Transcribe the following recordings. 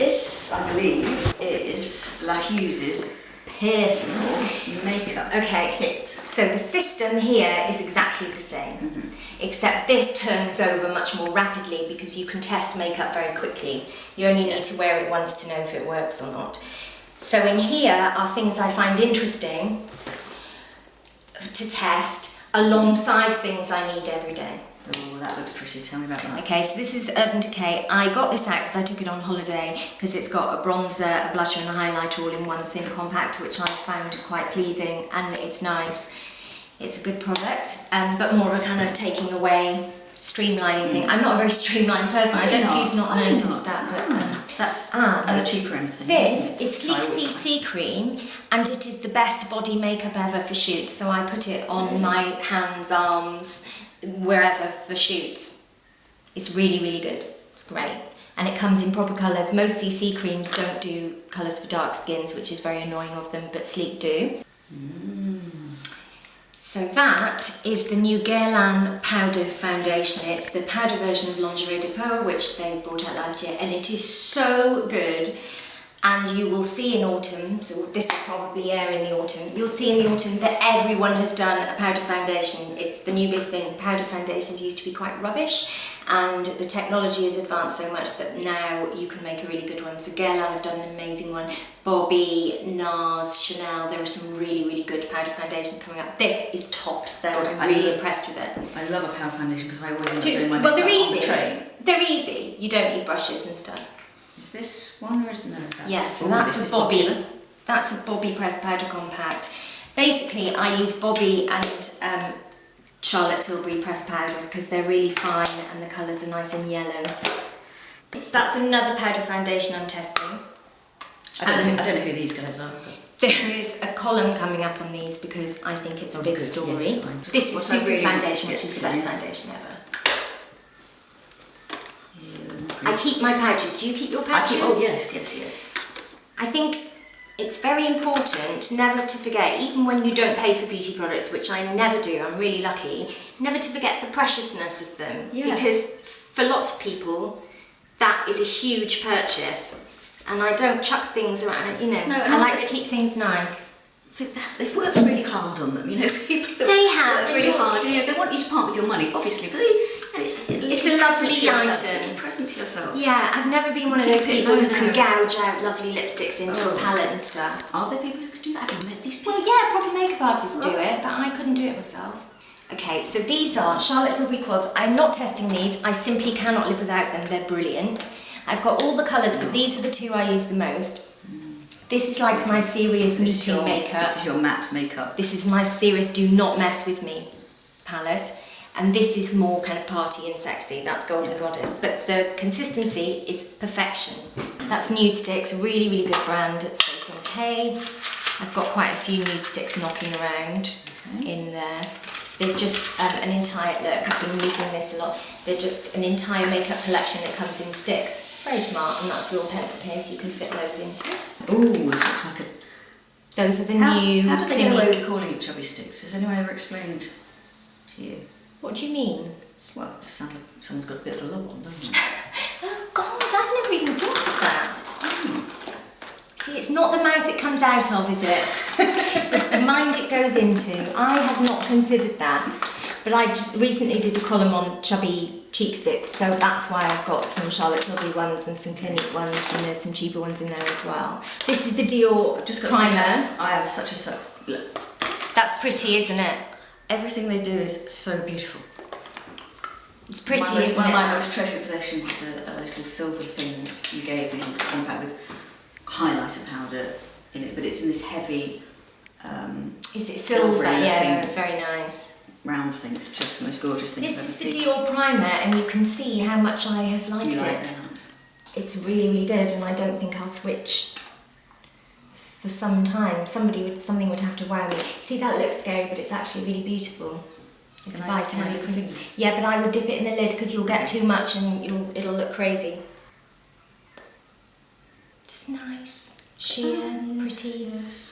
this, I believe, is Sali Hughes's personal makeup kit. So the system here is exactly the same, except this turns over much more rapidly because you can test makeup very quickly. You only need to wear it once to know if it works or not. So in here are things I find interesting to test alongside things I need every day. Oh, that looks pretty. Tell me about that. Okay, so this is Urban Decay. I got this out because I took it on holiday because it's got a bronzer, a blusher and a highlighter all in one thin compact, which I found quite pleasing, and it's nice. It's a good product, but more of a kind of taking away, streamlining thing. I'm not a very streamlined person. I don't know if you've not noticed that, but that's the cheaper end of things. This is Sleek CC cream, and it is the best body makeup ever for shoots. So I put it on my hands, arms, wherever for shoots. It's really, really good. It's great. And it comes in proper colours. Most CC creams don't do colours for dark skins, which is very annoying of them, but Sleek do. So that is the new Guerlain powder foundation. It's the powder version of Lingerie de Peau, which they brought out last year, and it is so good. And you will see in autumn, so this will probably air in the autumn, you'll see in the autumn that everyone has done a powder foundation. It's the new big thing. Powder foundations used to be quite rubbish, and the technology has advanced so much that now you can make a really good one. So Guerlain have done an amazing one. Bobbi, NARS, Chanel, there are some really, really good powder foundations coming up. This is tops though, I'm really impressed with it. I love a powder foundation because I always end up doing my well, makeup they're on the easy. train. They're easy. You don't need brushes and stuff. Is this one or is no? Yes, and that's a Bobbi. That's a Bobbi pressed powder compact. Basically, I use Bobbi and Charlotte Tilbury pressed powder because they're really fine and the colours are nice and yellow. That's another powder foundation I'm testing. I don't know who these guys are. But there is a column coming up on these because I think it's a big story. Yes, this is Suqqu foundation, which is the best foundation ever. I keep my pouches. Do you keep your pouches? Oh yes. I think it's very important never to forget, even when you don't pay for beauty products, which I never do, I'm really lucky, never to forget the preciousness of them. Yeah. Because for lots of people, that is a huge purchase. And I don't chuck things around, you know. No, I like to keep things nice. They've worked really hard on them, you know. People they have worked really hard. You know, they want you to part with your money, obviously, but it's a lovely item. It's a present to yourself. Yeah, I've never been one of those people who can gouge out lovely lipsticks into a palette and stuff. Are there people who can do that? Have you met these people? Well, yeah, proper makeup artists do it, but I couldn't do it myself. Okay, so these are Charlotte Tilbury quads. I'm not testing these. I simply cannot live without them. They're brilliant. I've got all the colours, but these are the two I use the most. This is like my serious meeting makeup. This is your matte makeup. This is my serious do not mess with me palette. And this is more kind of party and sexy. That's Golden Goddess. But the consistency is perfection. That's Nude Sticks, a really, really good brand at Space NK. I've got quite a few Nude Sticks knocking around in there. They're just an entire, look, I've been using this a lot. They're just an entire makeup collection that comes in sticks. Very smart, and that's a little pencil case you can fit loads into. Ooh, this looks like a... Those are the new... How do they get away with calling it chubby sticks? Has anyone ever explained to you? What do you mean? Well, it sounds like someone's got a bit of a love on, doesn't it? Oh God, I've never even thought of that. See, it's not the mouth it comes out of, is it? It's the mind it goes into. I had not considered that. But I recently did a column on chubby cheek sticks, so that's why I've got some Charlotte Tilbury ones and some Clinique ones, and there's some cheaper ones in there as well. This is the Dior primer. I have such a... Look. That's pretty, isn't it? Everything they do is so beautiful. It's pretty, isn't it? One of my most treasured possessions is a little silver thing you gave me, a compact with highlighter powder in it, but it's in this heavy... is it silver? Yeah, very nice. Round thing, it's just the most gorgeous thing This is the Dior primer, and you can see how much I have liked it. That. It's really, really good, and I don't think I'll switch for some time. Something would have to wow me. See, that looks scary, but it's actually really beautiful. It's a vitamin cream. Yeah, but I would dip it in the lid because you'll get too much and it'll look crazy. Just nice, sheer, pretty. Yes.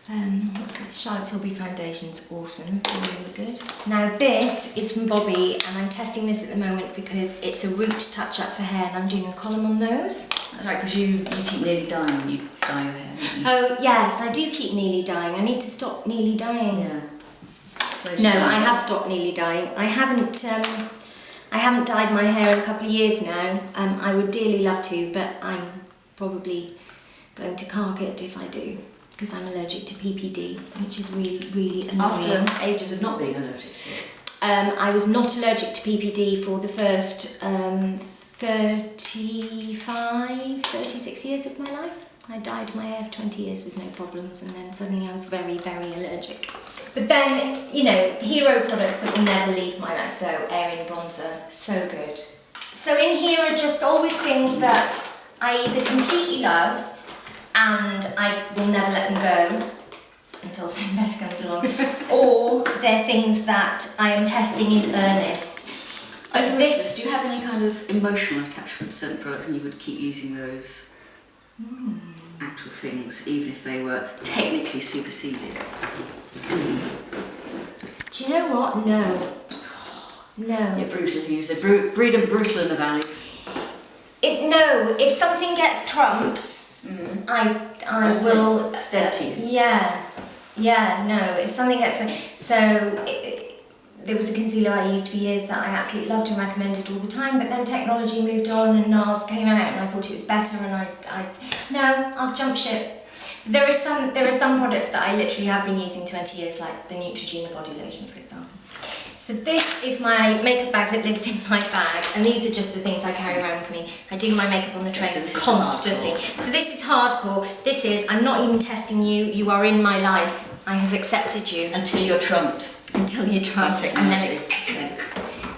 Charlotte Tilbury foundation's awesome, really good. Now this is from Bobby, and I'm testing this at the moment because it's a root touch-up for hair, and I'm doing a column on those. That's right, because you keep nearly dying when you dye your hair, don't you? Oh yes, I do keep nearly dying. I need to stop nearly dying. Yeah. No, I have stopped nearly dying. I haven't dyed my hair in a couple of years now. I would dearly love to, but I'm probably going to cark it if I do, because I'm allergic to PPD, which is really, really annoying. After ages of not being allergic to it? I was not allergic to PPD for the first 36 years of my life. I dyed my hair for 20 years with no problems, and then suddenly I was very, very allergic. But then, you know, hero products that will never leave my mouth, so Airing Bronzer, so good. So in here are just always things that I either completely love and I will never let them go until something better comes along, or they're things that I am testing in earnest. Do you have any kind of emotional attachment to certain products, and you would keep using those actual things, even if they were technically superseded? Do you know what? No. Yeah, brutal Hughes. They breed them brutal in the valleys. No, if something gets trumped, I will. It's dead to you. Yeah, no. If something gets there was a concealer I used for years that I absolutely loved and recommended all the time, but then technology moved on and NARS came out and I thought it was better, and I'll jump ship. There are some products that I literally have been using 20 years, like the Neutrogena body lotion, for example. So this is my makeup bag that lives in my bag, and these are just the things I carry around with me. I do my makeup on the train constantly. So this is hardcore. This is, I'm not even testing you, you are in my life. I have accepted you. Until you're trumped. Until you're trumped, and then it's...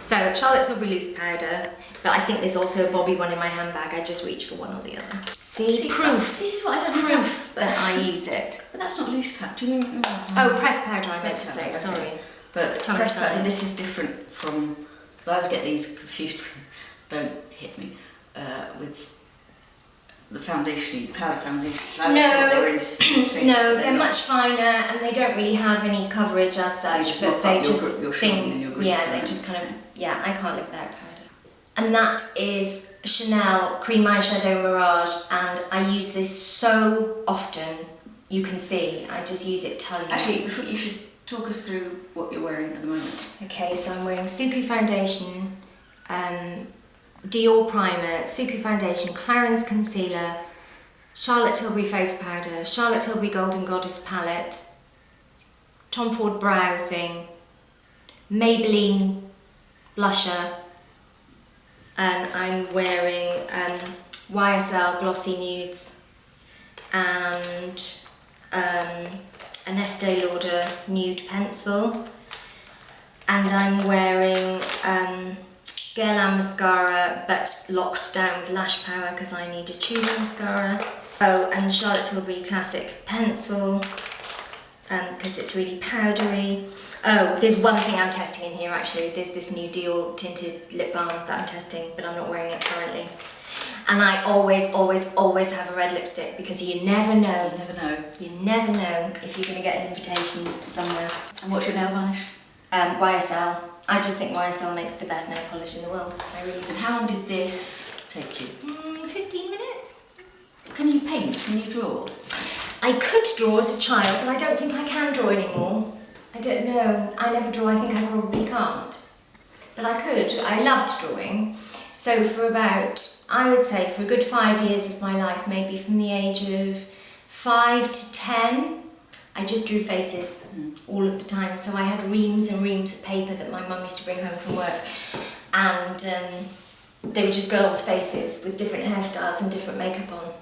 So Charlotte Tilbury loose powder, but I think there's also a Bobby one in my handbag. I just reach for one or the other. See proof. This is what I don't know. Proof that I use it. But that's not loose powder. Do you mean? Oh, pressed powder. I meant to say. Okay. Sorry. But pressed powder. This is different from, because I always get these confused. Don't hit me with the foundation, the powder foundation. No, they're much finer, and they don't really have any coverage as such. But they just things. Yeah, they just kind of. Yeah, I can't live without powder. And that is Chanel Cream Eyeshadow Mirage, and I use this so often. You can see, I just use it tons. Actually, you should talk us through what you're wearing at the moment. Okay, so I'm wearing Suqqu foundation, Dior primer, Suqqu foundation, Clarins concealer, Charlotte Tilbury face powder, Charlotte Tilbury Golden Goddess palette, Tom Ford brow thing, Maybelline blusher, and I'm wearing YSL glossy nudes, and an Estee Lauder nude pencil, and I'm wearing Guerlain mascara, but locked down with lash power because I need a tube mascara. Oh, and Charlotte Tilbury classic pencil because it's really powdery. Oh, there's one thing I'm testing in here actually. There's this new Dior tinted lip balm that I'm testing, but I'm not wearing it currently. And I always have a red lipstick because you never know. You never know if you're going to get an invitation to somewhere. And what's your nail varnish? YSL. I just think YSL make the best nail polish in the world. I really do. And how long did this take you? 15 minutes. Can you paint? Can you draw? I could draw as a child, but I don't think I can draw anymore. I don't know. I never draw. I think I probably can't. But I could. I loved drawing. So for about, I would say, for a good 5 years of my life, maybe from the age of 5 to 10, I just drew faces all of the time. So I had reams and reams of paper that my mum used to bring home from work, and they were just girls' faces with different hairstyles and different makeup on.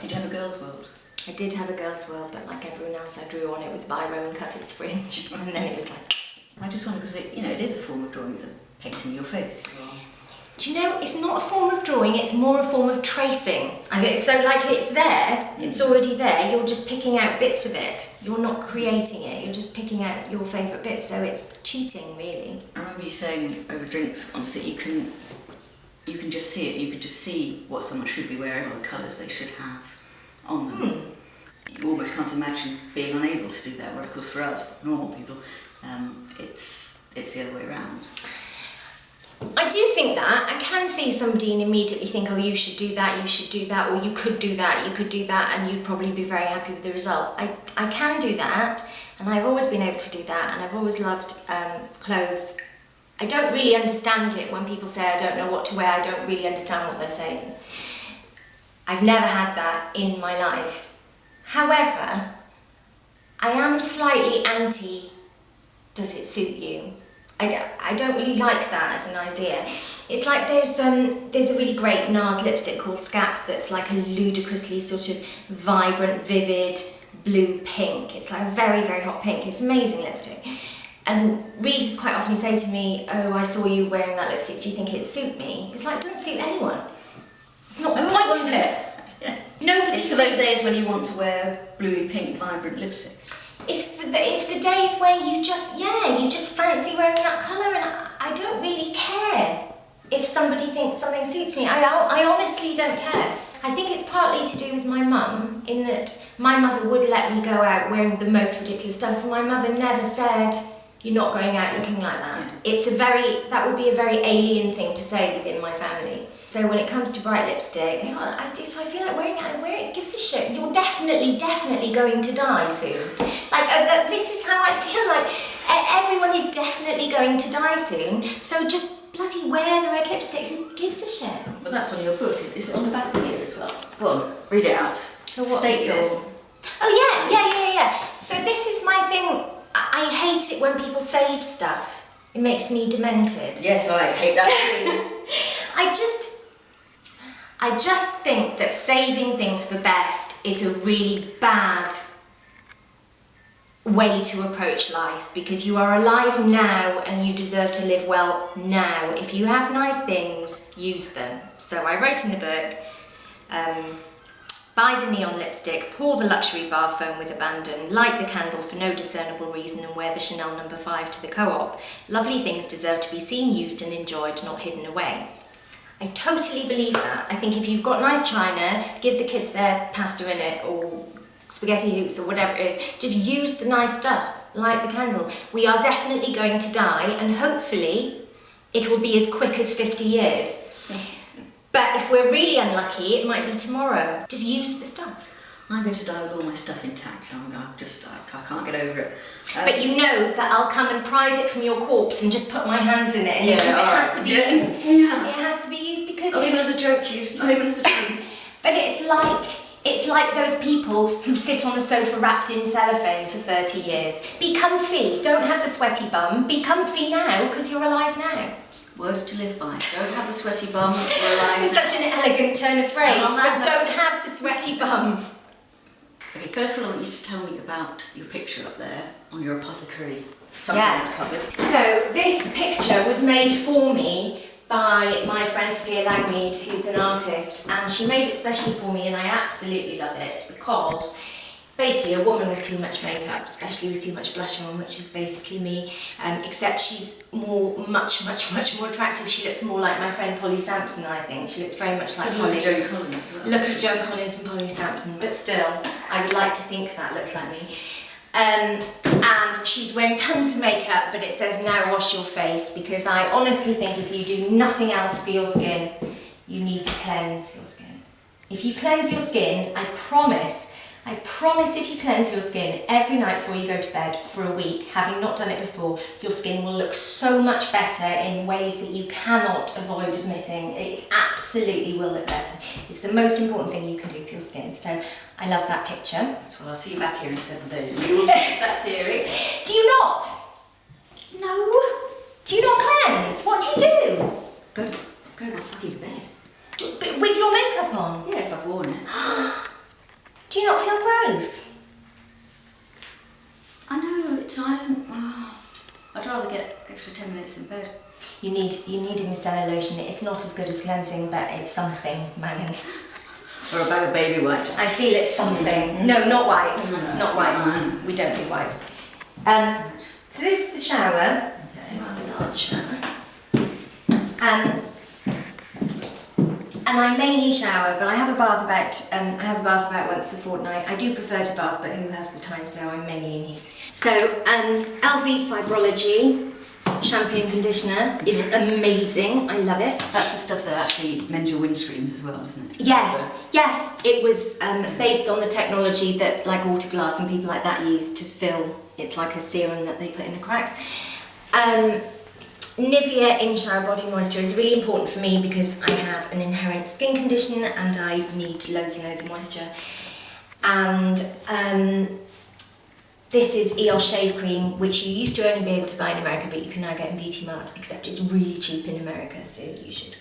Did you have a girl's world? I did have a girl's world, but like everyone else, I drew on it with biro and cut its fringe, and then it was like... I just wonder, because it is a form of drawing, it's a painting your face. Do you know, it's not a form of drawing, it's more a form of tracing. So like it's there, it's already there, you're just picking out bits of it. You're not creating it, you're just picking out your favourite bits, so it's cheating, really. I remember you saying over drinks once that you can just see it, you could just see what someone should be wearing or the colours they should have on them. you almost can't imagine being unable to do that. Where of course for us, normal people, it's the other way around. I do think that. I can see somebody and immediately think, oh, you should do that, or you could do that, and you'd probably be very happy with the results. I can do that, and I've always been able to do that, and I've always loved clothes. I don't really understand it when people say I don't know what to wear. I don't really understand what they're saying. I've never had that in my life. However, I am slightly anti, does it suit you? I don't really like that as an idea. It's like there's a really great NARS lipstick called Scat that's like a ludicrously sort of vibrant, vivid blue pink. It's like a very, very hot pink. It's amazing lipstick. And readers quite often say to me, oh, I saw you wearing that lipstick, do you think it'd suit me? It's like, it doesn't suit anyone. It's not the point of it. Yeah. Nobody It's for those days when you want to wear bluey pink vibrant lipstick. It's for days where you just fancy wearing that colour, and I don't really care if somebody thinks something suits me. I honestly don't care. I think it's partly to do with my mum, in that my mother would let me go out wearing the most ridiculous stuff, so my mother never said, you're not going out looking like that. That would be a very alien thing to say within my family. So when it comes to bright lipstick, if I feel like wearing it, I wear it. It gives a shit. You're definitely going to die soon. This is how I feel like. Everyone is definitely going to die soon. So just bloody wear the red lipstick. Who gives a shit? Well, that's on your book. Is it on the back here as well? Go on, read it out. So what State is this? Oh yeah. So this is my thing. I hate it when people save stuff. It makes me demented. Yes, I hate that too. I just think that saving things for best is a really bad way to approach life, because you are alive now and you deserve to live well now. If you have nice things, use them. So I wrote in the book, buy the neon lipstick, pour the luxury bath foam with abandon, light the candle for no discernible reason, and wear the Chanel No. 5 to the co-op. Lovely things deserve to be seen, used and enjoyed, not hidden away. I totally believe that. I think if you've got nice china, give the kids their pasta in it, or spaghetti hoops, or whatever it is. Just use the nice stuff, light the candle. We are definitely going to die, and hopefully it'll be as quick as 50 years. But if we're really unlucky, it might be tomorrow. Just use the stuff. I'm going to die with all my stuff intact. I can't get over it. But you know that I'll come and prize it from your corpse and just put my hands in it, and because it has to be used. Yeah. It has to be used because. Not even as a joke, Hughes. Not even as a joke. But it's like those people who sit on a sofa wrapped in cellophane for 30 years. Be comfy. Don't have the sweaty bum. Be comfy now because you're alive now. Words to live by. Don't have the sweaty bum. We're alive. It's such an elegant turn of phrase, but don't have the sweaty bum. Okay, first of all, I want you to tell me about your picture up there on your apothecary. Yeah. Covered. So this picture was made for me by my friend Sophia Langmead, who's an artist, and she made it specially for me, and I absolutely love it because it's basically a woman with too much makeup, especially with too much blush on, which is basically me, except she's much more attractive. She looks more like my friend Polly Sampson, I think. She looks very much like Polly. Look at Joan Collins as well. Look at Joan Collins and Polly Sampson, but still, I would like to think that looks like me. And she's wearing tons of makeup, but it says now wash your face, because I honestly think if you do nothing else for your skin, you need to cleanse your skin. If you cleanse your skin, I promise if you cleanse your skin every night before you go to bed for a week, having not done it before, your skin will look so much better in ways that you cannot avoid admitting. It absolutely will look better. It's the most important thing you can do for your skin. So I love that picture. Well, I'll see you back here in 7 days and you will test that theory. Do you not? No. Do you not cleanse? What do you do? Go to my fucking bed. With your makeup on? Yeah, if I've worn it. Do you not feel gross? I know, I'd rather get extra 10 minutes in bed. You need a micellar lotion. It's not as good as cleansing, but it's something, Manon. Or a bag of baby wipes. I feel it's something. No, not wipes. Not wipes. We don't do wipes. So this is the shower. It's a rather large shower. I mainly shower, but I have a bath about once a fortnight. I do prefer to bath, but who has the time? So I'm mainly in here. So LV Fibrology shampoo and conditioner is amazing. I love it. That's the stuff that actually mends your windscreens as well, isn't it? Yes. It was based on the technology that like Autoglass and people like that use to fill. It's like a serum that they put in the cracks. Nivea in-shower body moisture is really important for me because I have an inherent skin condition and I need loads and loads of moisture. And this is EOS Shave Cream, which you used to only be able to buy in America, but you can now get in Beauty Mart, except it's really cheap in America, so you should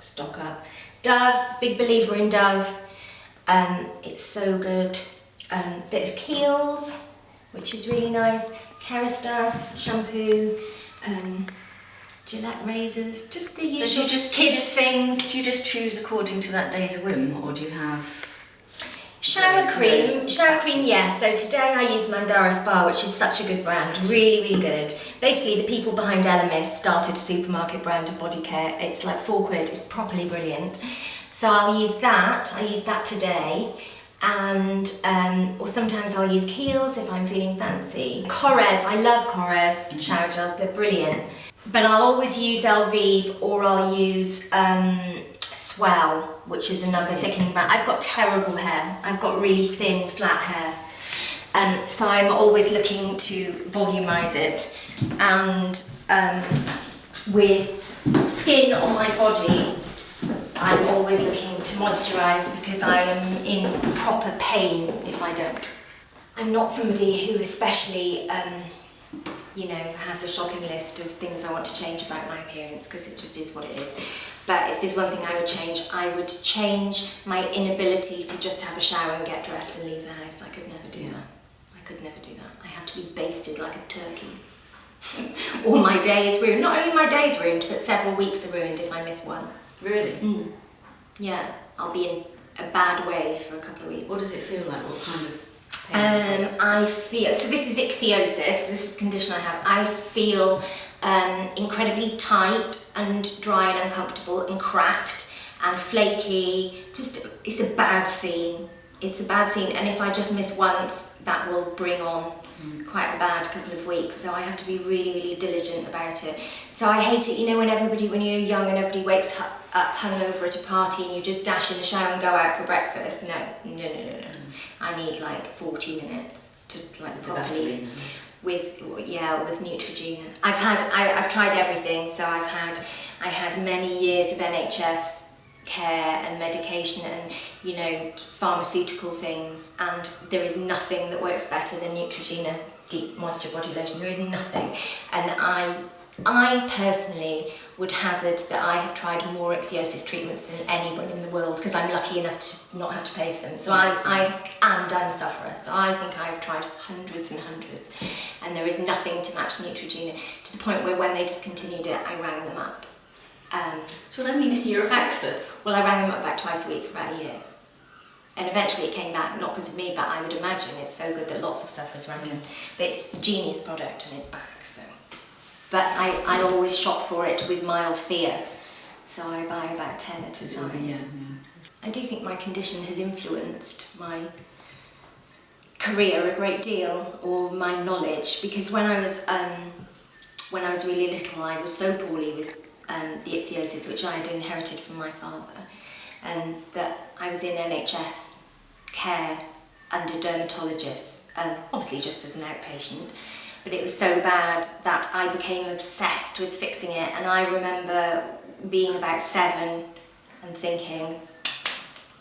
stock up. Dove, big believer in Dove. It's so good. Bit of Kiehl's, which is really nice. Kerastase shampoo. Gillette razors, just the usual. So do you just kids things. Do you just choose according to that day's whim, or do you have shower cream? Shower cream, yes. So today I use Mandara Spa, which is such a good brand, really, really good. Basically, the people behind Elemis started a supermarket brand of body care. It's like £4. It's properly brilliant. So I'll use that. I use that today. And or sometimes I'll use Kiehl's if I'm feeling fancy. Korres, I love Korres shower gels, they're brilliant. But I'll always use Elvive, or I'll use Swell, which is another thickening brand. I've got terrible hair. I've got really thin, flat hair. So I'm always looking to volumise it. And with skin on my body, I'm always looking to moisturise because I am in proper pain if I don't. I'm not somebody who especially has a shopping list of things I want to change about my appearance, because it just is what it is. But if there's one thing I would change my inability to just have a shower and get dressed and leave the house. I could never do that. I have to be basted like a turkey. Or my day is ruined. Not only my day is ruined, but several weeks are ruined if I miss one. Really? Yeah, I'll be in a bad way for a couple of weeks. What does it feel like? What kind of I feel, so this is Ichthyosis, this is the condition I have. I feel incredibly tight and dry and uncomfortable and cracked and flaky. Just, it's a bad scene. It's a bad scene, and if I just miss once, that will bring on quite a bad couple of weeks. So I have to be really, really diligent about it. So I hate it, when you're young and everybody wakes up hungover at a party and you just dash in the shower and go out for breakfast. No. I need like 40 minutes to like properly with Neutrogena. I've tried everything. So I had many years of NHS care and medication and pharmaceutical things, and there is nothing that works better than Neutrogena Deep Moisture Body Lotion. There is nothing, and I personally would hazard that I have tried more ichthyosis treatments than anyone in the world, because I'm lucky enough to not have to pay for them. So I'm a sufferer. So I think I have tried hundreds and hundreds, and there is nothing to match Neutrogena, to the point where when they discontinued it, I rang them up. So what I mean, you're a faxer. Well, I rang them up about twice a week for about a year. And eventually it came back, not because of me, but I would imagine it's so good that lots of sufferers rang them. But it's a genius product and it's back, so. But I always shop for it with mild fear. So I buy about 10 at a time. Yeah. I do think my condition has influenced my career a great deal, or my knowledge, because when I was really little, I was so poorly with the ichthyosis, which I had inherited from my father, and that I was in NHS care under dermatologists, obviously just as an outpatient, but it was so bad that I became obsessed with fixing it. And I remember being about 7 and thinking,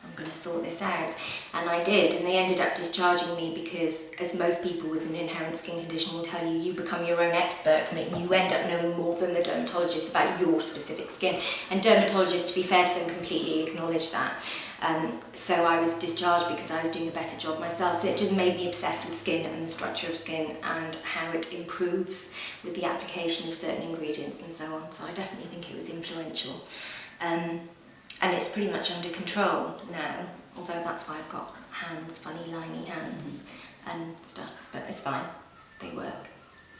I'm going to sort this out. And I did, and they ended up discharging me because, as most people with an inherent skin condition will tell you, you become your own expert from it. You end up knowing more than the dermatologist about your specific skin. And dermatologists, to be fair to them, completely acknowledge that. So I was discharged because I was doing a better job myself. So it just made me obsessed with skin and the structure of skin and how it improves with the application of certain ingredients and so on. So I definitely think it was influential. And it's pretty much under control now, although that's why I've got hands, funny liney hands and stuff, but it's fine, they work.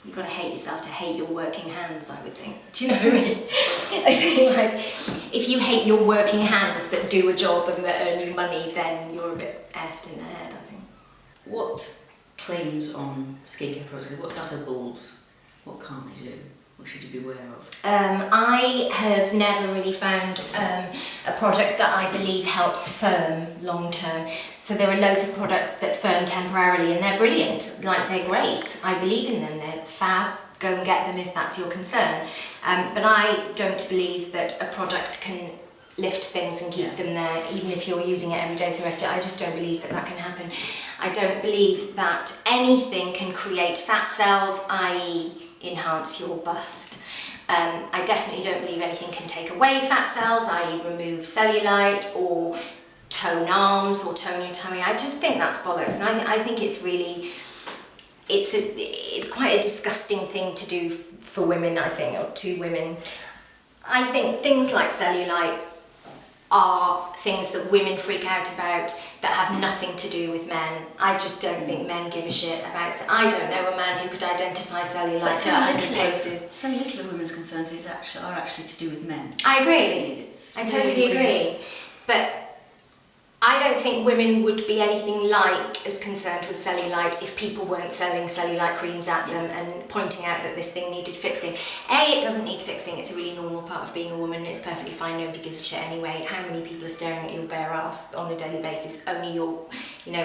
You've got to hate yourself to hate your working hands, I would think. Do you know what I mean? I think, like, if you hate your working hands that do a job and that earn you money, then you're a bit effed in the head, I think. What claims on skincare products? What's out of balls? What can't they do? What should you be aware of? I have never really found a product that I believe helps firm long term. So there are loads of products that firm temporarily and they're brilliant, like they're great. I believe in them, they're fab. Go and get them if that's your concern. But I don't believe that a product can lift things and keep them there, even if you're using it every day for the rest of it. I just don't believe that that can happen. I don't believe that anything can create fat cells, i.e. enhance your bust. I definitely don't believe anything can take away fat cells, i.e. remove cellulite or tone arms or tone your tummy. I just think that's bollocks, and I think it's really, it's quite a disgusting thing to do for women, I think, or to women. I think things like cellulite are things that women freak out about that have nothing to do with men. I just don't think men give a shit about it. I don't know a man who could identify cellulite at 100 paces. So little of women's concerns are actually to do with men. I agree. I totally agree. But I don't think women would be anything like as concerned with cellulite if people weren't selling cellulite creams at them and pointing out that this thing needed fixing. A, it doesn't need fixing, it's a really normal part of being a woman, it's perfectly fine, nobody gives a shit anyway. How many people are staring at your bare ass on a daily basis? Only your,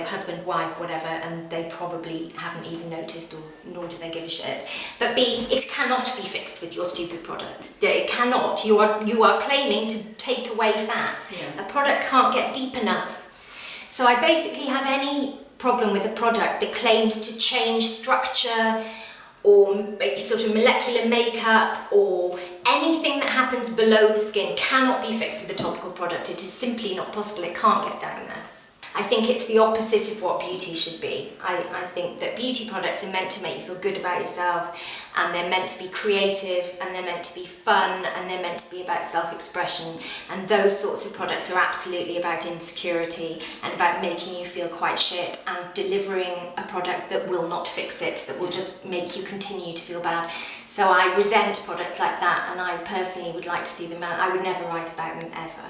husband, wife, whatever, and they probably haven't even noticed, or nor do they give a shit. But B, it cannot be fixed with your stupid product. It cannot. You are claiming to take away fat. Yeah. A product can't get deep enough. So I basically have any problem with a product that claims to change structure or sort of molecular makeup or anything that happens below the skin cannot be fixed with a topical product. It is simply not possible. It can't get down there. I think it's the opposite of what beauty should be. I think that beauty products are meant to make you feel good about yourself, and they're meant to be creative, and they're meant to be fun, and they're meant to be about self-expression. And those sorts of products are absolutely about insecurity and about making you feel quite shit and delivering a product that will not fix it, that will just make you continue to feel bad. So I resent products like that, and I personally would like to see them out. I would never write about them ever.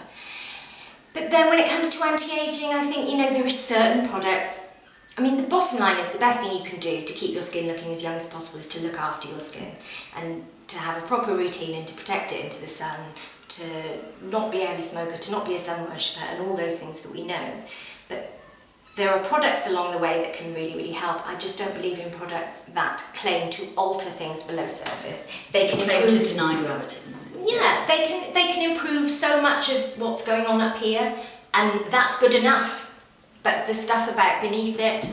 But then when it comes to anti-aging, I think, there are certain products. I mean, the bottom line is the best thing you can do to keep your skin looking as young as possible is to look after your skin and to have a proper routine and to protect it into the sun, to not be a heavy smoker, to not be a sun worshipper, and all those things that we know. But there are products along the way that can really, really help. I just don't believe in products that claim to alter things below surface. They can claim to deny gravity. Yeah, they can improve so much of what's going on up here, and that's good enough. But the stuff about beneath it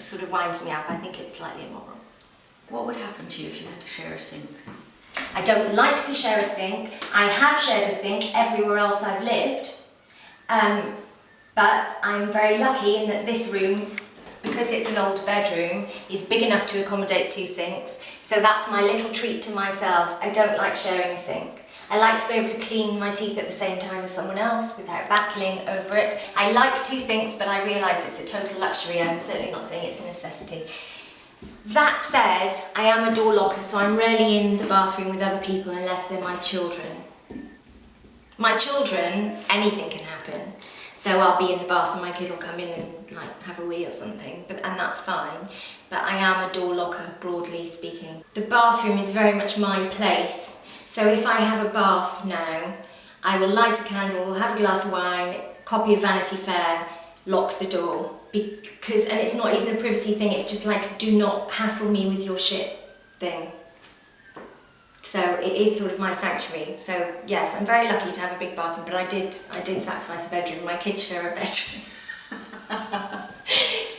sort of winds me up. I think it's slightly immoral. What would happen to you if you had to share a sink? I don't like to share a sink. I have shared a sink everywhere else I've lived. But I'm very lucky in that this room, because it's an old bedroom, is big enough to accommodate 2 sinks. So that's my little treat to myself. I don't like sharing a sink. I like to be able to clean my teeth at the same time as someone else without battling over it. I like 2 sinks, but I realise it's a total luxury. I'm certainly not saying it's a necessity. That said, I am a door locker, so I'm rarely in the bathroom with other people unless they're my children. My children, anything can happen. So I'll be in the bath and my kid will come in and have a wee or something, and that's fine. But I am a door locker, broadly speaking. The bathroom is very much my place. So if I have a bath now, I will light a candle, have a glass of wine, copy of Vanity Fair, lock the door. And it's not even a privacy thing, it's just do not hassle me with your shit thing. So it is sort of my sanctuary. So yes, I'm very lucky to have a big bathroom, but I did sacrifice a bedroom. My kids share a bedroom.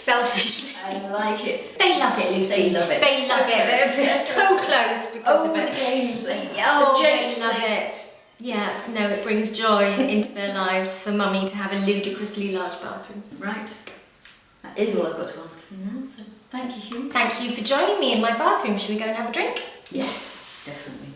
Selfishly. I like it. They love it, Lucy. They love it. They love it. They're so close because of it. The games. They love it. Yeah, no, it brings joy into their lives for mummy to have a ludicrously large bathroom. Right. That is all I've got to ask you now, so thank you, Hugh. Thank you for joining me in my bathroom. Shall we go and have a drink? Yes, definitely.